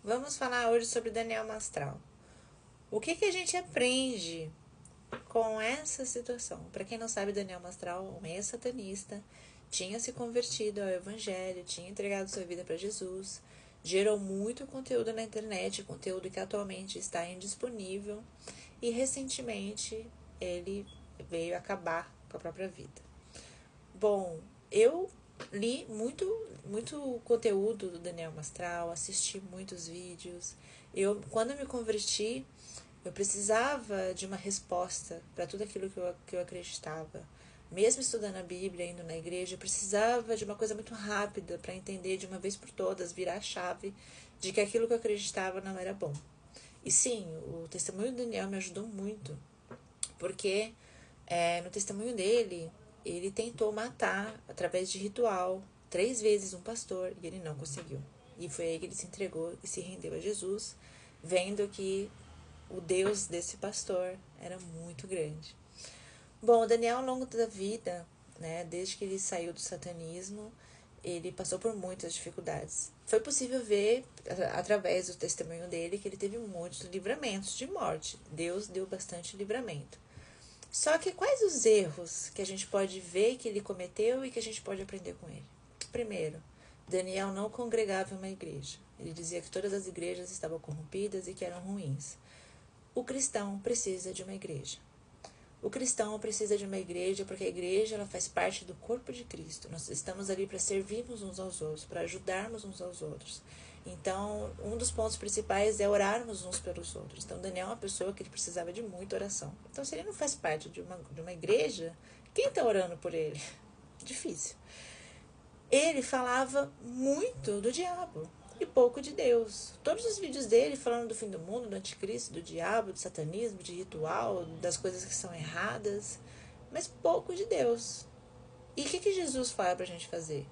Vamos falar hoje sobre Daniel Mastral. O que a gente aprende com essa situação? Para quem não sabe, Daniel Mastral, um ex-satanista, tinha se convertido ao evangelho, tinha entregado sua vida para Jesus, gerou muito conteúdo na internet, conteúdo que atualmente está indisponível, e recentemente ele veio acabar com a própria vida. Bom, eu li muito conteúdo do Daniel Mastral, assisti muitos vídeos. Quando eu me converti, eu precisava de uma resposta para tudo aquilo que eu acreditava. Mesmo estudando a Bíblia, indo na igreja, eu precisava de uma coisa muito rápida para entender de uma vez por todas, virar a chave de que aquilo que eu acreditava não era bom. E sim, o testemunho do Daniel me ajudou muito, porque no testemunho dele, ele tentou matar, através de ritual, 3 vezes um pastor, e ele não conseguiu. E foi aí que ele se entregou e se rendeu a Jesus, vendo que o Deus desse pastor era muito grande. Bom, o Daniel, ao longo da vida, desde que ele saiu do satanismo, ele passou por muitas dificuldades. Foi possível ver, através do testemunho dele, que ele teve muitos livramentos de morte. Deus deu bastante livramento. Só que quais os erros que a gente pode ver que ele cometeu e que a gente pode aprender com ele? Primeiro, Daniel não congregava em uma igreja. Ele dizia que todas as igrejas estavam corrompidas e que eram ruins. O cristão precisa de uma igreja. O cristão precisa de uma igreja porque a igreja ela faz parte do corpo de Cristo. Nós estamos ali para servirmos uns aos outros, para ajudarmos uns aos outros. Então, um dos pontos principais é orarmos uns pelos outros. Então, Daniel é uma pessoa que ele precisava de muita oração. Então, se ele não faz parte de uma igreja, quem está orando por ele? Difícil. Ele falava muito do diabo e pouco de Deus. Todos os vídeos dele falando do fim do mundo, do anticristo, do diabo, do satanismo, de ritual, das coisas que são erradas, mas pouco de Deus. E o que Jesus fala para a gente fazer?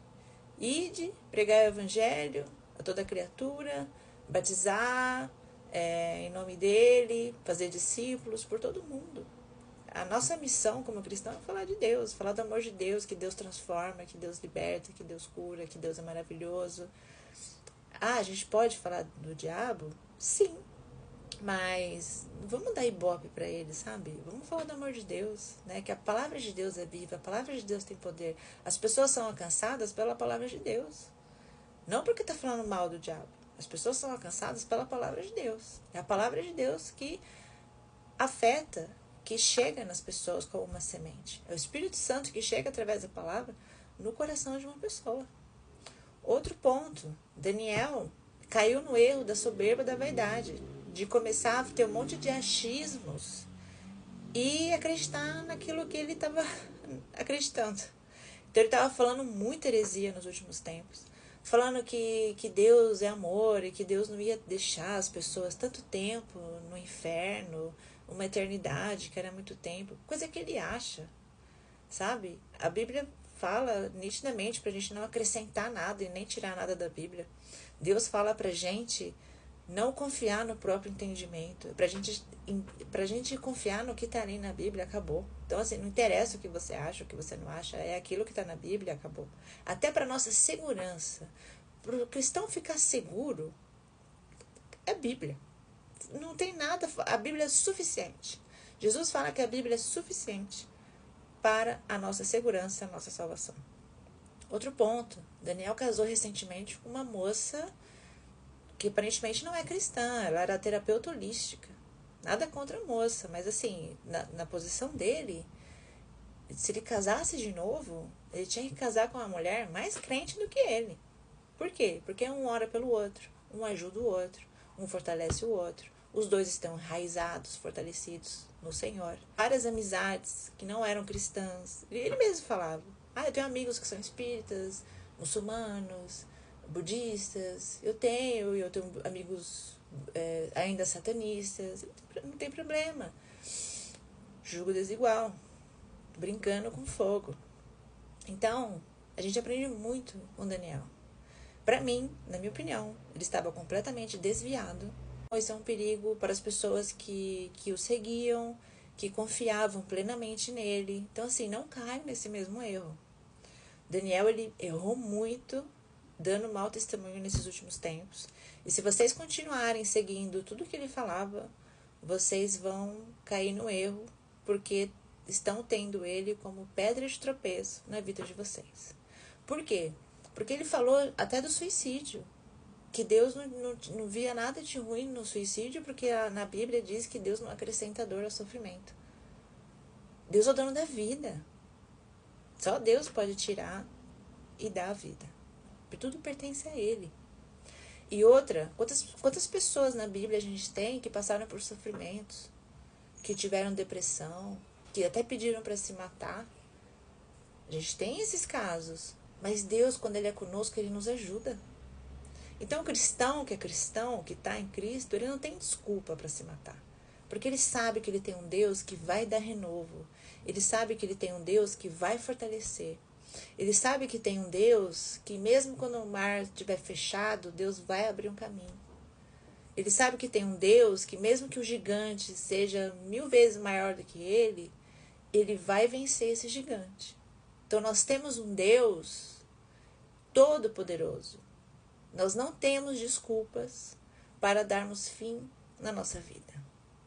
Ide, pregar o evangelho a toda criatura, batizar em nome dele, fazer discípulos por todo mundo. A nossa missão como cristão é falar de Deus, falar do amor de Deus, que Deus transforma, que Deus liberta, que Deus cura, que Deus é maravilhoso. A gente pode falar do diabo? Sim, mas vamos dar ibope para ele, sabe? Vamos falar do amor de Deus, né? Que a palavra de Deus é viva, a palavra de Deus tem poder. As pessoas são alcançadas pela palavra de Deus. Não porque está falando mal do diabo. As pessoas são alcançadas pela palavra de Deus. É a palavra de Deus que afeta, que chega nas pessoas como uma semente. É o Espírito Santo que chega através da palavra no coração de uma pessoa. Outro ponto, Daniel caiu no erro da soberba da vaidade, de começar a ter um monte de achismos e acreditar naquilo que ele estava acreditando. Então ele estava falando muita heresia nos últimos tempos, falando que Deus é amor e que Deus não ia deixar as pessoas tanto tempo no inferno, uma eternidade, que era muito tempo, coisa que ele acha, sabe? A Bíblia fala nitidamente pra gente não acrescentar nada e nem tirar nada da Bíblia. Deus fala pra gente não confiar no próprio entendimento, pra gente confiar no que tá ali na Bíblia, acabou. Então, assim, não interessa o que você acha, o que você não acha, é aquilo que tá na Bíblia, acabou. Até pra nossa segurança, pro cristão ficar seguro, é a Bíblia. Não tem nada, a Bíblia é suficiente. Jesus fala que a Bíblia é suficiente para a nossa segurança, a nossa salvação. Outro ponto, Daniel casou recentemente com uma moça que aparentemente não é cristã, ela era terapeuta holística. Nada contra a moça, mas assim, na posição dele, se ele casasse de novo, ele tinha que casar com uma mulher mais crente do que ele. Por quê? Porque um ora pelo outro, um ajuda o outro, um fortalece o outro. Os dois estão enraizados, fortalecidos no Senhor. Várias amizades que não eram cristãs. Ele mesmo falava. Eu tenho amigos que são espíritas, muçulmanos, budistas. Eu tenho amigos ainda satanistas. Não tem problema. Julgo desigual. Brincando com fogo. Então, a gente aprende muito com Daniel. Para mim, na minha opinião, ele estava completamente desviado. Isso é um perigo para as pessoas que o seguiam, que confiavam plenamente nele. Então, assim, não caia nesse mesmo erro. Daniel, ele errou muito dando mau testemunho nesses últimos tempos. E se vocês continuarem seguindo tudo que ele falava, vocês vão cair no erro, porque estão tendo ele como pedra de tropeço na vida de vocês. Por quê? Porque ele falou até do suicídio, que Deus não via nada de ruim no suicídio, porque na Bíblia diz que Deus não acrescenta dor ao sofrimento. Deus é o dono da vida. Só Deus pode tirar e dar a vida. Tudo pertence a Ele. E outra, quantas pessoas na Bíblia a gente tem que passaram por sofrimentos, que tiveram depressão, que até pediram para se matar? A gente tem esses casos. Mas Deus, quando Ele é conosco, Ele nos ajuda. Então o cristão, que está em Cristo, ele não tem desculpa para se matar. Porque ele sabe que ele tem um Deus que vai dar renovo. Ele sabe que ele tem um Deus que vai fortalecer. Ele sabe que tem um Deus que mesmo quando o mar estiver fechado, Deus vai abrir um caminho. Ele sabe que tem um Deus que mesmo que o gigante seja 1000 vezes maior do que ele vai vencer esse gigante. Então nós temos um Deus todo-poderoso. Nós não temos desculpas para darmos fim na nossa vida.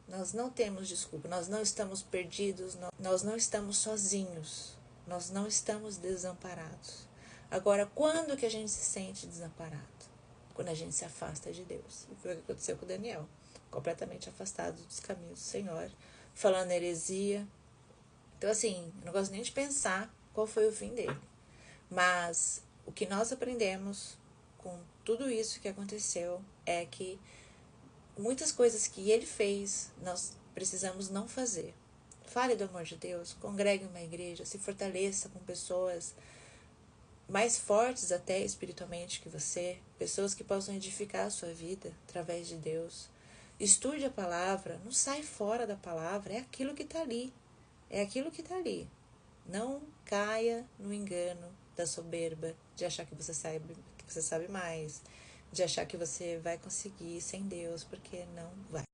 Nós não temos desculpa, nós não estamos perdidos, nós não estamos sozinhos, nós não estamos desamparados. Agora, quando que a gente se sente desamparado? Quando a gente se afasta de Deus. E foi o que aconteceu com o Daniel, completamente afastado dos caminhos do Senhor, falando heresia. Então, assim, eu não gosto nem de pensar qual foi o fim dele. Mas o que nós aprendemos com tudo isso que aconteceu é que muitas coisas que ele fez, nós precisamos não fazer. Fale do amor de Deus, congregue uma igreja, se fortaleça com pessoas mais fortes até espiritualmente que você, pessoas que possam edificar a sua vida através de Deus. Estude a palavra, não sai fora da palavra, é aquilo que está ali. É aquilo que está ali. Não caia no engano da soberba, de achar que você sabe mais, de achar que você vai conseguir sem Deus, porque não vai.